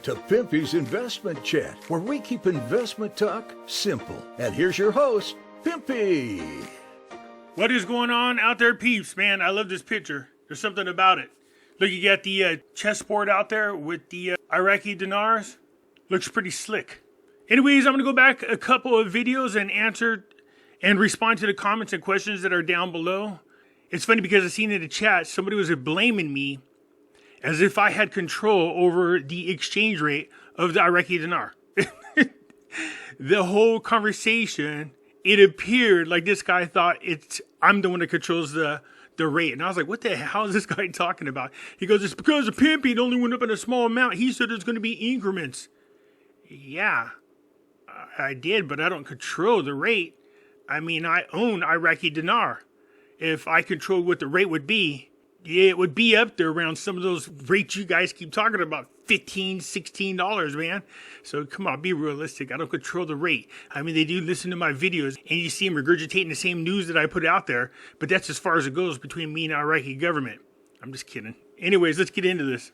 to Pimpy's Investment Chat, where we keep investment talk simple. And here's your host, Pimpy. What is going on out there, peeps? Man, I love this picture. There's something about it. Look, you got the chessboard out there with the Iraqi dinars. Looks pretty slick. Anyways, I'm going to go back a couple of videos and answer and respond to the comments and questions that are down below. It's funny because I seen in the chat, somebody was blaming me as if I had control over the exchange rate of the Iraqi dinar. The whole conversation, it appeared like this guy thought I'm the one that controls the rate. And I was like, what the hell is this guy talking about? He goes, it's because of Pimpy, it only went up in a small amount. He said there's going to be increments. Yeah, I did, but I don't control the rate. I mean, I own Iraqi dinar. If I controlled what the rate would be, it would be up there around some of those rates you guys keep talking about, $15, $16, man. So come on, be realistic. I don't control the rate. I mean, they do listen to my videos, and you see them regurgitating the same news that I put out there, but that's as far as it goes between me and the Iraqi government. I'm just kidding. Anyways, let's get into this.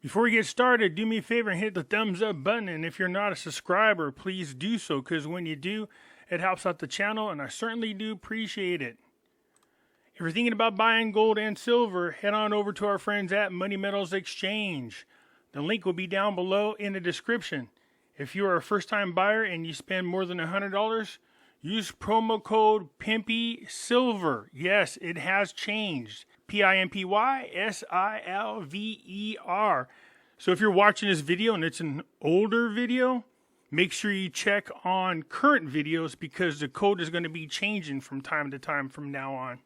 Before we get started, do me a favor and hit the thumbs up button, and if you're not a subscriber, please do so, because when you do, it helps out the channel, and I certainly do appreciate it. If you're thinking about buying gold and silver, head on over to our friends at Money Metals Exchange. The link will be down below in the description. If you are a first-time buyer and you spend more than $100, use promo code PIMPYSILVER. Yes, it has changed. PIMPYSILVER. So if you're watching this video and it's an older video, make sure you check on current videos because the code is going to be changing from time to time from now on.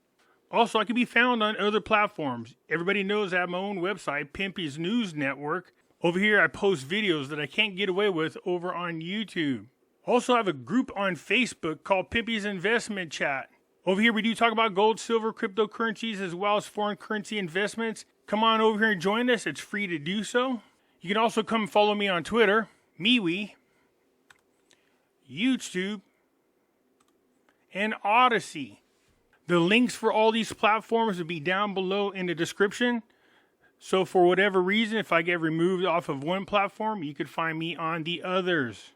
Also, I can be found on other platforms. Everybody knows I have my own website, Pimpy's News Network. Over here, I post videos that I can't get away with over on YouTube. Also, I have a group on Facebook called Pimpy's Investment Chat. Over here, we do talk about gold, silver, cryptocurrencies, as well as foreign currency investments. Come on over here and join us. It's free to do so. You can also come follow me on Twitter, MeWe, YouTube, and Odyssey. The links for all these platforms will be down below in the description. So for whatever reason, if I get removed off of one platform, you could find me on the others.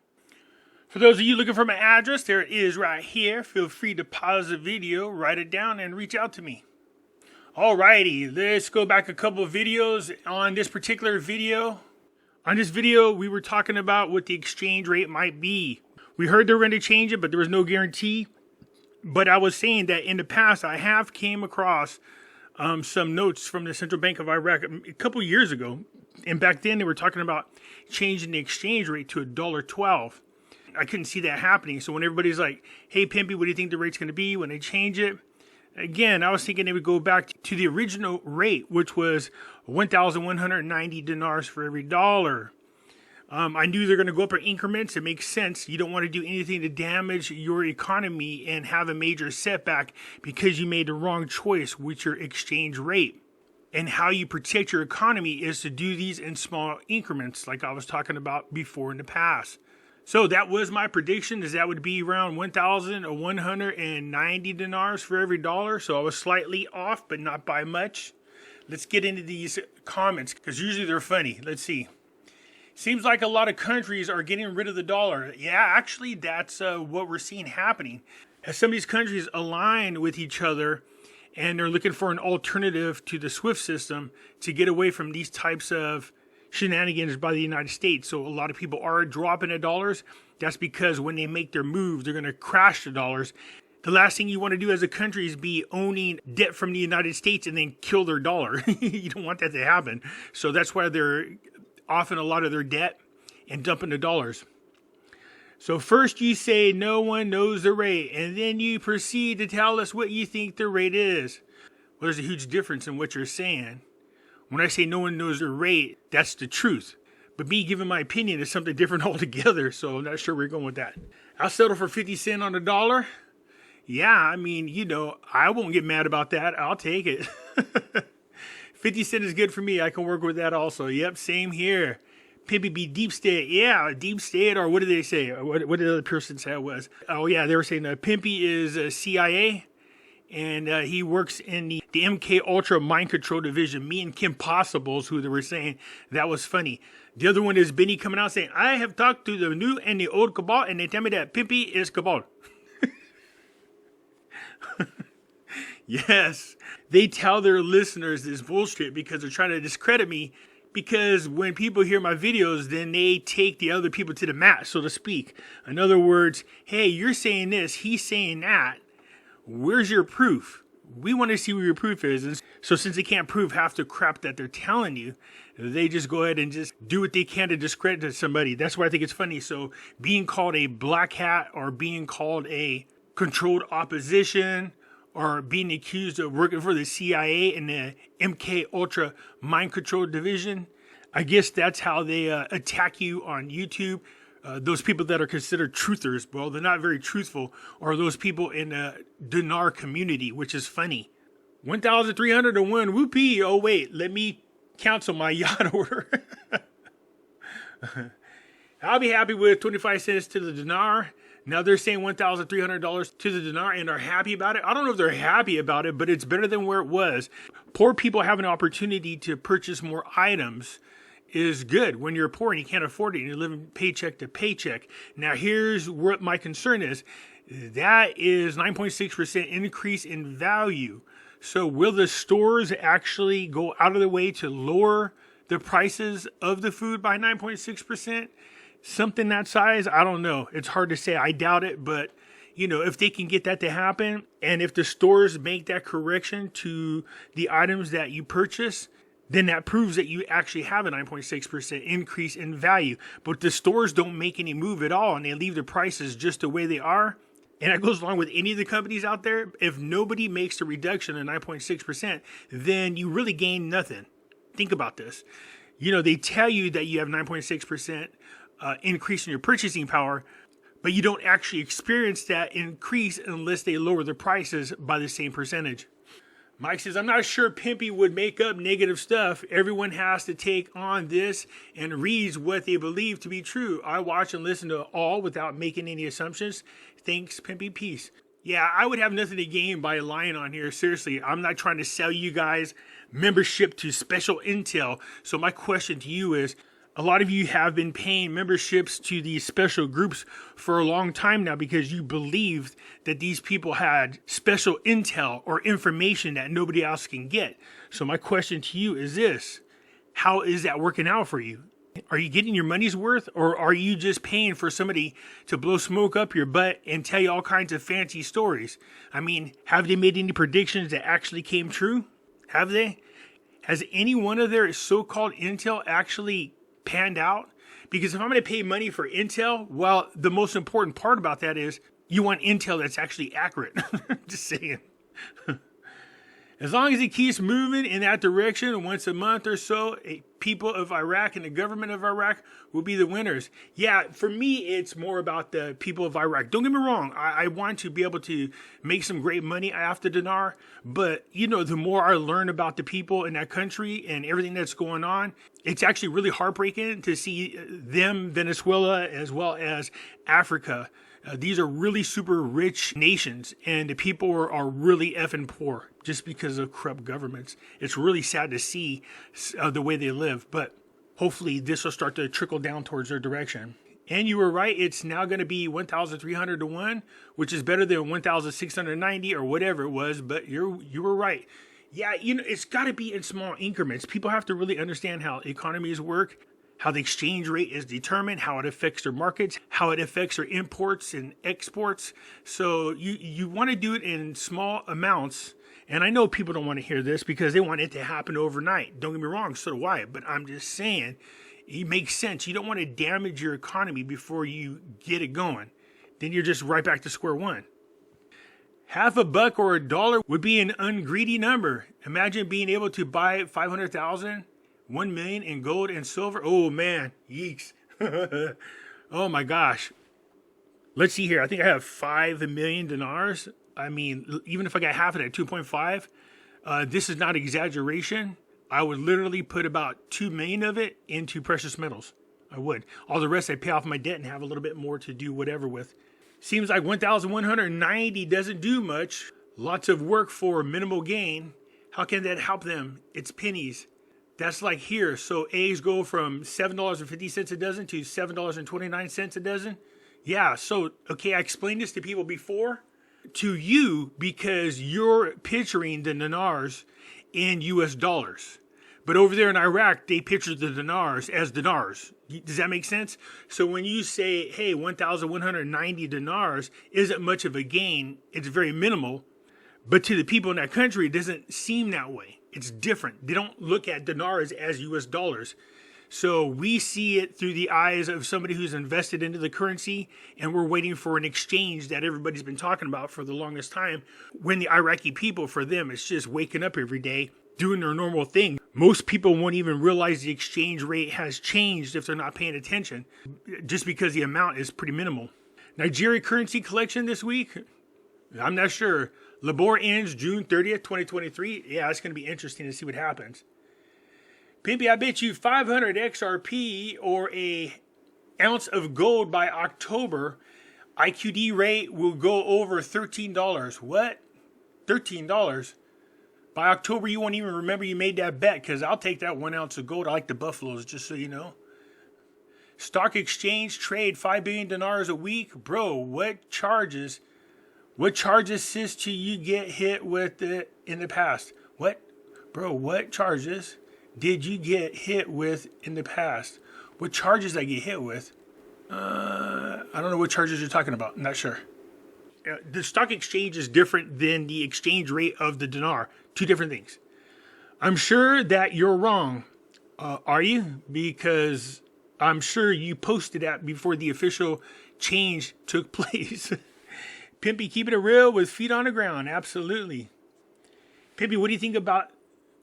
For those of you looking for my address, there it is right here. Feel free to pause the video, write it down, and reach out to me. Alrighty, let's go back a couple of videos. On this particular video, we were talking about what the exchange rate might be. We heard they were going to change it, but there was no guarantee. But I was saying that in the past, I have came across some notes from the Central Bank of Iraq a couple years ago. And back then, they were talking about changing the exchange rate to $1.12. I couldn't see that happening. So when everybody's like, hey, Pimpy, what do you think the rate's going to be when they change it? Again, I was thinking they would go back to the original rate, which was 1,190 dinars for every dollar. I knew they're going to go up in increments. It makes sense. You don't want to do anything to damage your economy and have a major setback because you made the wrong choice with your exchange rate. And how you protect your economy is to do these in small increments like I was talking about before in the past. So that was my prediction, is that would be around 1,190 dinars for every dollar. So I was slightly off, but not by much. Let's get into these comments because usually they're funny. Let's see. Seems like a lot of countries are getting rid of the dollar. Yeah, actually, that's what we're seeing happening. As some of these countries align with each other and they're looking for an alternative to the SWIFT system to get away from these types of shenanigans by the United States. So a lot of people are dropping the dollars. That's because when they make their move, they're going to crash the dollars. The last thing you want to do as a country is be owning debt from the United States and then kill their dollar. You don't want that to happen. So that's why they're often a lot of their debt and dumping the dollars. So first you say no one knows the rate, and then you proceed to tell us what you think the rate is. Well, there's a huge difference in what you're saying. When I say no one knows the rate, that's the truth. But me giving my opinion is something different altogether, so I'm not sure where we're going with that. I'll settle for 50 cents on the dollar. Yeah, I mean, I won't get mad about that. I'll take it. 50 cents is good for me. I can work with that also. Yep, same here. Pimpy be deep state. Yeah, deep state, or what did they say? What did the other person say it was? Oh, yeah, they were saying Pimpy is CIA, and he works in the MK Ultra Mind Control Division. Me and Kim Possibles, who they were saying that was funny. The other one is Benny coming out saying, I have talked to the new and the old cabal, and they tell me that Pimpy is cabal. Yes, they tell their listeners this bullshit because they're trying to discredit me. Because when people hear my videos, then they take the other people to the mat, so to speak. In other words, hey, you're saying this, he's saying that. Where's your proof? We want to see where your proof is. And so since they can't prove half the crap that they're telling you, they just go ahead and just do what they can to discredit somebody. That's why I think it's funny. So being called a black hat or being called a controlled opposition or being accused of working for the CIA and the MK Ultra Mind Control Division, I guess that's how they attack you on YouTube. Those people that are considered truthers, well, they're not very truthful, or those people in the Dinar community, which is funny. 1,301, whoopee. Oh, wait, let me cancel my yacht order. I'll be happy with 25 cents to the dinar. Now they're saying $1,300 to the dinar and are happy about it. I don't know if they're happy about it, but it's better than where it was. Poor people have an opportunity to purchase more items is good when you're poor and you can't afford it and you're living paycheck to paycheck. Now here's what my concern is. That is 9.6% increase in value. So will the stores actually go out of their way to lower the prices of the food by 9.6%? Something that size? I don't know. It's hard to say. I doubt it, but you know, if they can get that to happen and if the stores make that correction to the items that you purchase, then that proves that you actually have a 9.6% increase in value. But the stores don't make any move at all and they leave the prices just the way they are. And that goes along with any of the companies out there. If nobody makes the reduction of 9.6%, then you really gain nothing. Think about this. You know, they tell you that you have 9.6% increase in your purchasing power, but you don't actually experience that increase unless they lower the prices by the same percentage. Mike says, I'm not sure Pimpy would make up negative stuff. Everyone has to take on this and reads what they believe to be true. I watch and listen to all without making any assumptions. Thanks, Pimpy. Peace. Yeah, I would have nothing to gain by lying on here. Seriously, I'm not trying to sell you guys membership to special intel. So my question to you is, a lot of you have been paying memberships to these special groups for a long time now because you believed that these people had special intel or information that nobody else can get. So my question to you is this: how is that working out for you? Are you getting your money's worth, or are you just paying for somebody to blow smoke up your butt and tell you all kinds of fancy stories? I mean, have they made any predictions that actually came true? Have they? Has any one of their so-called intel actually panned out? Because if I'm going to pay money for intel, well, the most important part about that is you want intel that's actually accurate. Just saying. As long as it keeps moving in that direction, once a month or so, people of Iraq and the government of Iraq will be the winners. Yeah, for me, it's more about the people of Iraq. Don't get me wrong. I want to be able to make some great money after Dinar. But, you know, the more I learn about the people in that country and everything that's going on, it's actually really heartbreaking to see them, Venezuela, as well as Africa. These are really super rich nations, and the people are really effing poor just because of corrupt governments. It's really sad to see the way they live, but hopefully this will start to trickle down towards their direction. And you were right, it's now going to be 1,300 to 1, which is better than 1,690 or whatever it was, but you were right. Yeah, you know, it's got to be in small increments. People have to really understand how economies work, how the exchange rate is determined, how it affects their markets, how it affects their imports and exports. So you want to do it in small amounts. And I know people don't want to hear this because they want it to happen overnight. Don't get me wrong, so do I. But I'm just saying, it makes sense. You don't want to damage your economy before you get it going. Then you're just right back to square one. $50 or $1 would be an ungreedy number. Imagine being able to buy 500,000, 1 million in gold and silver. Oh man, yeeks. Oh my gosh. Let's see here. I think I have 5 million dinars. I mean, even if I got half of that, 2.5, this is not exaggeration. I would literally put about 2 million of it into precious metals. I would. All the rest I'd pay off my debt and have a little bit more to do whatever with. Seems like 1,190 doesn't do much. Lots of work for minimal gain. How can that help them? It's pennies. That's like here. So eggs go from $7.50 a dozen to $7.29 a dozen. Yeah, so, okay, I explained this to people before. To you, because you're picturing the dinars in US dollars. But over there in Iraq, they picture the dinars as dinars. Does that make sense? So when you say, hey, 1,190 dinars isn't much of a gain, it's very minimal. But to the people in that country, it doesn't seem that way. It's different. They don't look at dinars as US dollars. So we see it through the eyes of somebody who's invested into the currency, and we're waiting for an exchange that everybody's been talking about for the longest time. When the Iraqi people, for them, it's just waking up every day, doing their normal thing. Most people won't even realize the exchange rate has changed if they're not paying attention, just because the amount is pretty minimal. Nigeria currency collection this week? I'm not sure. Labor ends June 30th, 2023. Yeah, it's going to be interesting to see what happens. Pimpy, I bet you 500 XRP or a ounce of gold by October, IQD rate will go over $13. What? $13? By October, you won't even remember you made that bet, because I'll take that 1 ounce of gold. I like the buffaloes, just so you know. Stock exchange trade 5 billion dinars a week. Bro, what charges sis to you get hit with in the past? What? Bro, what charges did you get hit with in the past? What charges did I get hit with? I don't know what charges you're talking about. I'm not sure. The stock exchange is different than the exchange rate of the dinar. Two different things. I'm sure that you're wrong. Are you? Because I'm sure you posted that before the official change took place. Pimpy, keeping it real with feet on the ground. Absolutely. Pimpy, what do you think about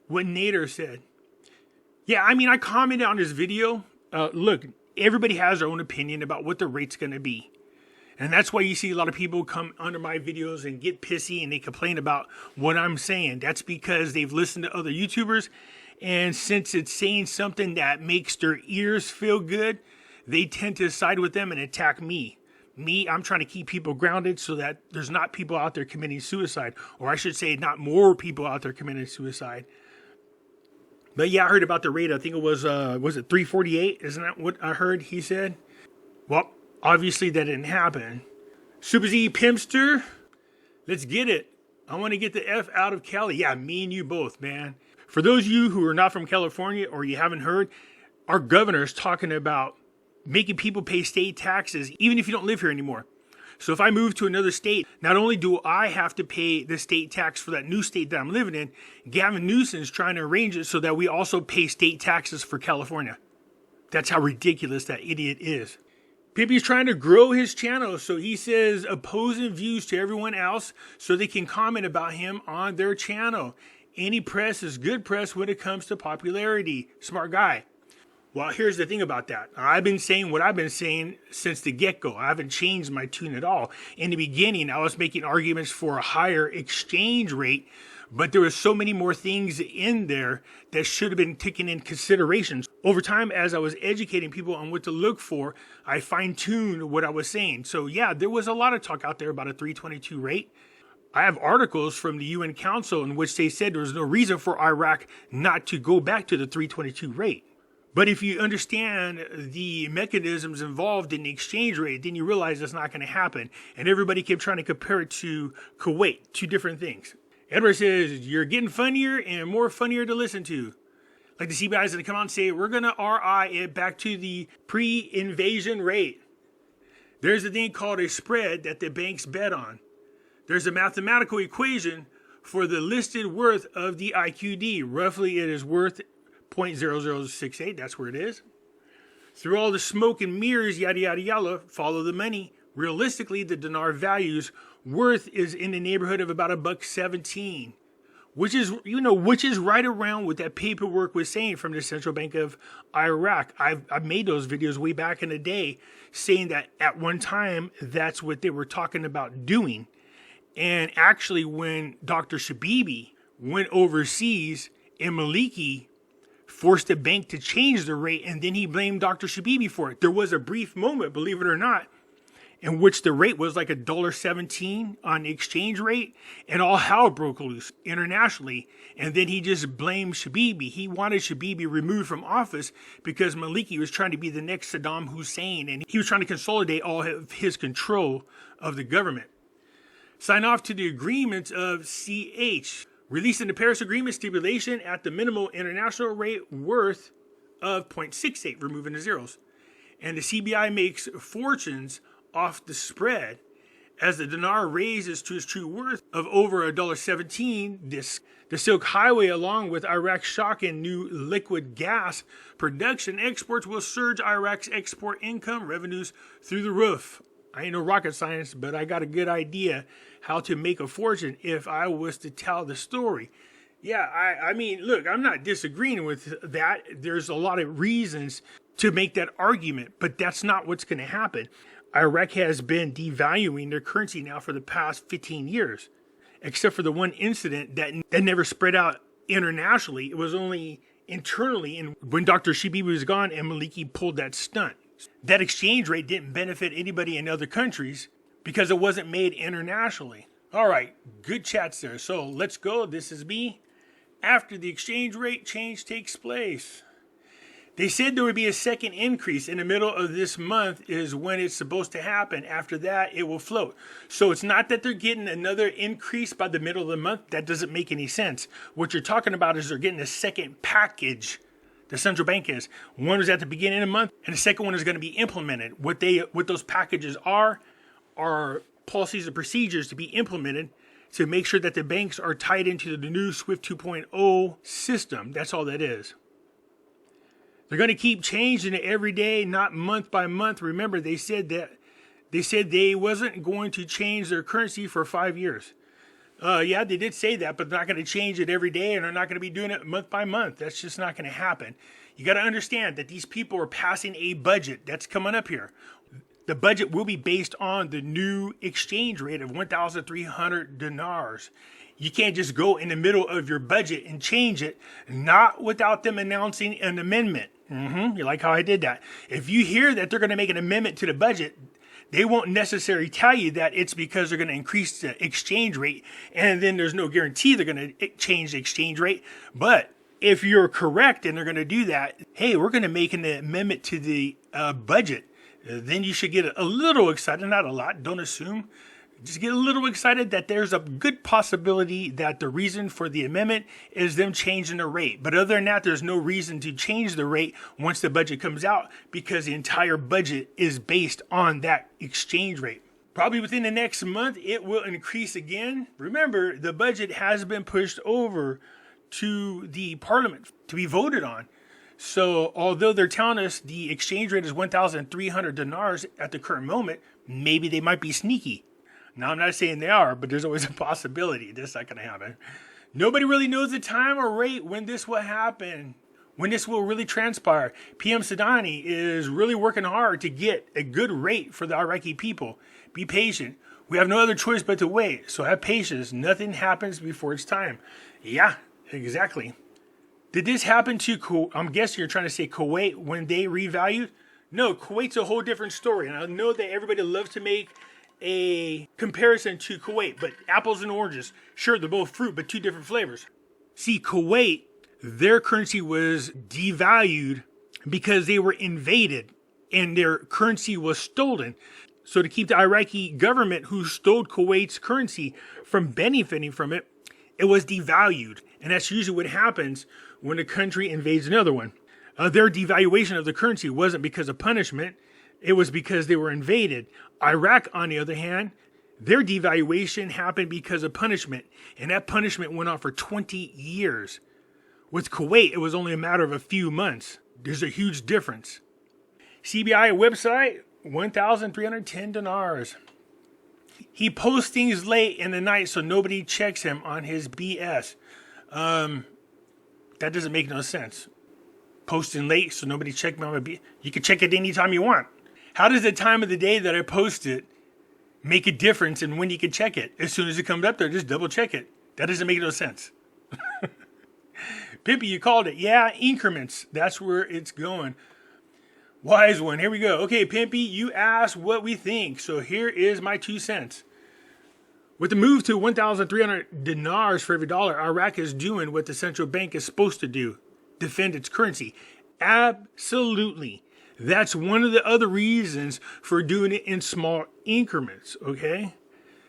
what Nader said? Yeah, I mean, I commented on his video. Look, everybody has their own opinion about what the rate's going to be. And that's why you see a lot of people come under my videos and get pissy and they complain about what I'm saying. That's because they've listened to other YouTubers. And since it's saying something that makes their ears feel good, they tend to side with them and attack me. I'm trying to keep people grounded so that there's not people out there committing suicide. Or I should say, not more people out there committing suicide. But yeah, I heard about the rate. I think it was it 348? Isn't that what I heard he said? Well, obviously that didn't happen. Super Z Pimpster, let's get it. I want to get the F out of Cali. Yeah, me and you both, man. For those of you who are not from California or you haven't heard, our governor is talking about making people pay state taxes, even if you don't live here anymore. So if I move to another state, not only do I have to pay the state tax for that new state that I'm living in, Gavin Newsom's trying to arrange it so that we also pay state taxes for California. That's how ridiculous that idiot is. Pimpy's trying to grow his channel, so he says opposing views to everyone else so they can comment about him on their channel. Any press is good press when it comes to popularity. Smart guy. Well, here's the thing about that. I've been saying what I've been saying since the get-go. I haven't changed my tune at all. In the beginning, I was making arguments for a higher exchange rate, but there were so many more things in there that should have been taken in consideration. Over time, as I was educating people on what to look for, I fine-tuned what I was saying. So yeah, there was a lot of talk out there about a 322 rate. I have articles from the UN Council in which they said there was no reason for Iraq not to go back to the 322 rate. But if you understand the mechanisms involved in the exchange rate, then you realize that's not going to happen. And everybody kept trying to compare it to Kuwait, two different things. Edward says, you're getting funnier and more funnier to listen to. Like the CBI is going to come out and say, we're going to RI it back to the pre-invasion rate. There's a thing called a spread that the banks bet on. There's a mathematical equation for the listed worth of the IQD. Roughly, it is worth 0.0068, that's where it is. Through all the smoke and mirrors, yada, yada, yada, follow the money. Realistically, the dinar value's worth is in the neighborhood of about $1.17, which is right around what that paperwork was saying from the Central Bank of Iraq. I've made those videos way back in the day saying that at one time, that's what they were talking about doing. And actually, when Dr. Shabibi went overseas and Maliki forced the bank to change the rate, and then he blamed Dr. Shabibi for it. There was a brief moment, believe it or not, in which the rate was like $1.17 on the exchange rate, and all hell broke loose internationally. And then he just blamed Shabibi. He wanted Shabibi removed from office because Maliki was trying to be the next Saddam Hussein, and he was trying to consolidate all of his control of the government. Sign off to the agreement of CH, releasing the Paris Agreement stipulation at the minimal international rate worth of 0.68, removing the zeros. And the CBI makes fortunes off the spread as the dinar raises to its true worth of over $1.17. The Silk Highway, along with Iraq's shocking new liquid gas production exports, will surge Iraq's export income revenues through the roof. I ain't no rocket science, but I got a good idea how to make a fortune if I was to tell the story. Yeah, I mean, look, I'm not disagreeing with that. There's a lot of reasons to make that argument, but that's not what's going to happen. Iraq has been devaluing their currency now for the past 15 years, except for the one incident that never spread out internationally. It was only internally, and when Dr. Shabibi was gone and Maliki pulled that stunt. That exchange rate didn't benefit anybody in other countries because it wasn't made internationally. All right, good chats there. So let's go. This is me. After the exchange rate change takes place, they said there would be a second increase in the middle of this month is when it's supposed to happen. After that, it will float. So it's not that they're getting another increase by the middle of the month. That doesn't make any sense. What you're talking about is they're getting a second package. The central bank is. One was at the beginning of the month, and the second one is going to be implemented. What those packages are policies and procedures to be implemented to make sure that the banks are tied into the new SWIFT 2.0 system. That's all that is. They're going to keep changing it every day, not month by month. Remember, they said they wasn't going to change their currency for 5 years. Yeah, they did say that, but they're not going to change it every day, and they're not going to be doing it month by month. That's just not going to happen. You got to understand that these people are passing a budget that's coming up here. The budget will be based on the new exchange rate of 1,300 dinars. You can't just go in the middle of your budget and change it, not without them announcing an amendment. You like how I did that? If you hear that they're going to make an amendment to the budget, they won't necessarily tell you that it's because they're going to increase the exchange rate, and then there's no guarantee they're going to change the exchange rate. But if you're correct and they're going to do that, hey, we're going to make an amendment to the budget, then you should get a little excited, not a lot, don't assume. Just get a little excited that there's a good possibility that the reason for the amendment is them changing the rate. But other than that, there's no reason to change the rate once the budget comes out because the entire budget is based on that exchange rate. Probably within the next month, it will increase again. Remember, the budget has been pushed over to the parliament to be voted on. So although they're telling us the exchange rate is 1,300 dinars at the current moment, maybe they might be sneaky. Now, I'm not saying they are, but there's always a possibility that's not going to happen. Nobody really knows the time or rate when this will happen, when this will really transpire. PM Sadani is really working hard to get a good rate for the Iraqi people. Be patient. We have no other choice but to wait. So have patience. Nothing happens before it's time. Yeah, exactly. Did this happen to, I'm guessing you're trying to say Kuwait when they revalued? No, Kuwait's a whole different story. And I know that everybody loves to make a comparison to Kuwait, but apples and oranges. Sure, they're both fruit, but two different flavors. See, Kuwait, their currency was devalued because they were invaded and their currency was stolen. So to keep the Iraqi government who stole Kuwait's currency from benefiting from it, it was devalued. And that's usually what happens when a country invades another one. Their devaluation of the currency wasn't because of punishment. It was because they were invaded. Iraq, on the other hand, their devaluation happened because of punishment. And that punishment went on for 20 years. With Kuwait, it was only a matter of a few months. There's a huge difference. CBI website, 1,310 dinars. He posts things late in the night so nobody checks him on his BS. That doesn't make no sense. Posting late so nobody check me on my BS. You can check it anytime you want. How does the time of the day that I post it make a difference in when you can check it? As soon as it comes up there, just double check it. That doesn't make no sense. Pimpy, you called it. Yeah, increments. That's where it's going. Wise one. Here we go. Okay, Pimpy, you asked what we think. So here is my 2 cents. With the move to 1,300 dinars for every dollar, Iraq is doing what the central bank is supposed to do. Defend its currency. Absolutely. That's one of the other reasons for doing it in small increments, okay?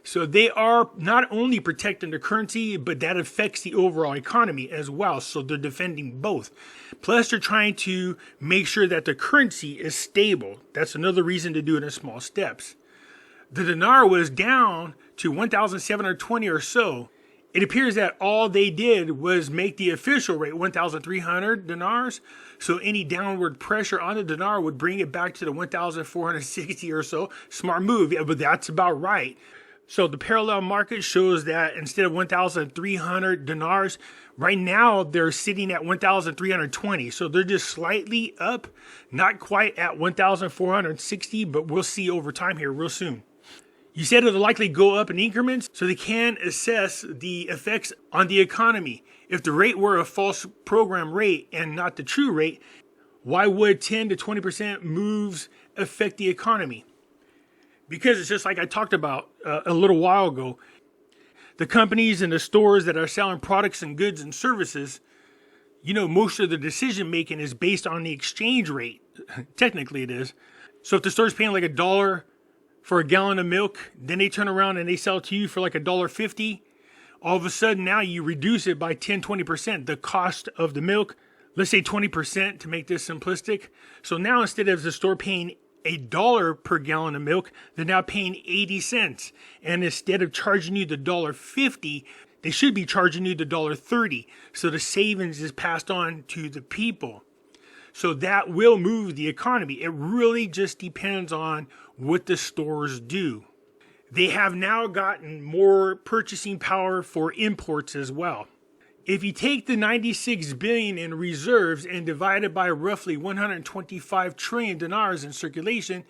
So they are not only protecting the currency, but that affects the overall economy as well. So they're defending both. Plus, they're trying to make sure that the currency is stable. That's another reason to do it in small steps. The dinar was down to 1,720 or so. It appears that all they did was make the official rate 1,300 dinars. So any downward pressure on the dinar would bring it back to the 1,460 or so. Smart move, yeah, but that's about right. So the parallel market shows that instead of 1,300 dinars, right now they're sitting at 1,320. So they're just slightly up, not quite at 1,460, but we'll see over time here real soon. You said it'll likely go up in increments so they can assess the effects on the economy. If the rate were a false program rate and not the true rate, why would 10 to 20% moves affect the economy? Because it's just like I talked about a little while ago. The companies and the stores that are selling products and goods and services, most of the decision making is based on the exchange rate. Technically it is. So if the store's paying like $1 for a gallon of milk, then they turn around and they sell to you for like $1.50. All of a sudden now you reduce it by 10, 20%, the cost of the milk. Let's say 20% to make this simplistic. So now instead of the store paying $1 per gallon of milk, they're now paying 80 cents. And instead of charging you the $1.50, they should be charging you the $1.30. So the savings is passed on to the people. So that will move the economy. It really just depends on what the stores do. They have now gotten more purchasing power for imports as well. If you take the 96 billion in reserves and divide it by roughly 125 trillion dinars in circulation,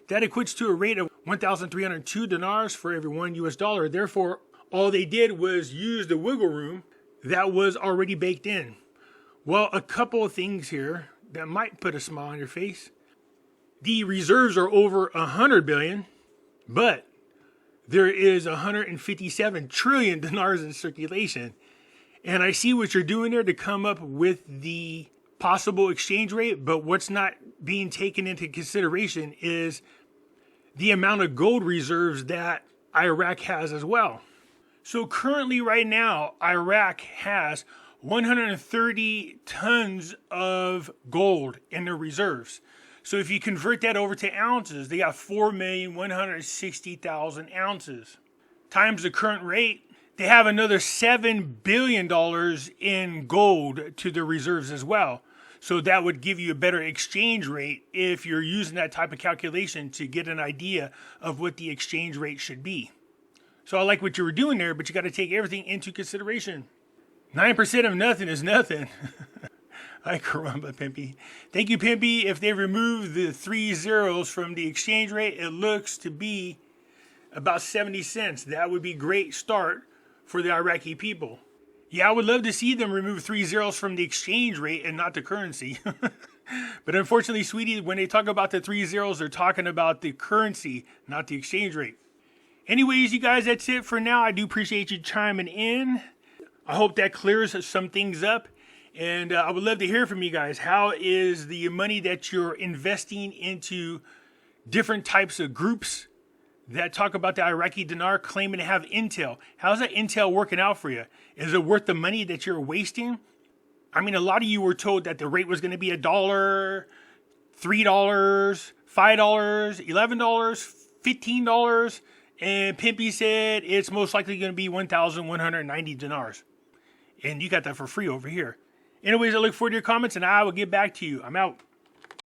that equates to a rate of 1,302 dinars for every $1. Therefore, all they did was use the wiggle room that was already baked in. Well, a couple of things here that might put a smile on your face. The reserves are over 100 billion, but there is 157 trillion dinars in circulation. And I see what you're doing there to come up with the possible exchange rate, but what's not being taken into consideration is the amount of gold reserves that Iraq has as well. So currently right now, Iraq has 130 tons of gold in their reserves. So if you convert that over to ounces, they got 4,160,000 ounces. Times the current rate, they have another $7 billion in gold to their reserves as well. So that would give you a better exchange rate if you're using that type of calculation to get an idea of what the exchange rate should be. So I like what you were doing there, but you got to take everything into consideration. 9% of nothing is nothing. Ay caramba, Pimpy. Thank you, Pimpy. If they remove the 3 zeros from the exchange rate, it looks to be about 70 cents. That would be a great start for the Iraqi people. Yeah, I would love to see them remove 3 zeros from the exchange rate and not the currency. But unfortunately, sweetie, when they talk about the 3 zeros, they're talking about the currency, not the exchange rate. Anyways, you guys, that's it for now. I do appreciate you chiming in. I hope that clears some things up. And I would love to hear from you guys. How is the money that you're investing into different types of groups that talk about the Iraqi dinar claiming to have intel? How's that intel working out for you? Is it worth the money that you're wasting? I mean, a lot of you were told that the rate was going to be $1, $3, $5, $11, $15, and Pimpy said it's most likely going to be 1,190 dinars. And you got that for free over here. Anyways, I look forward to your comments and I will get back to you. I'm out.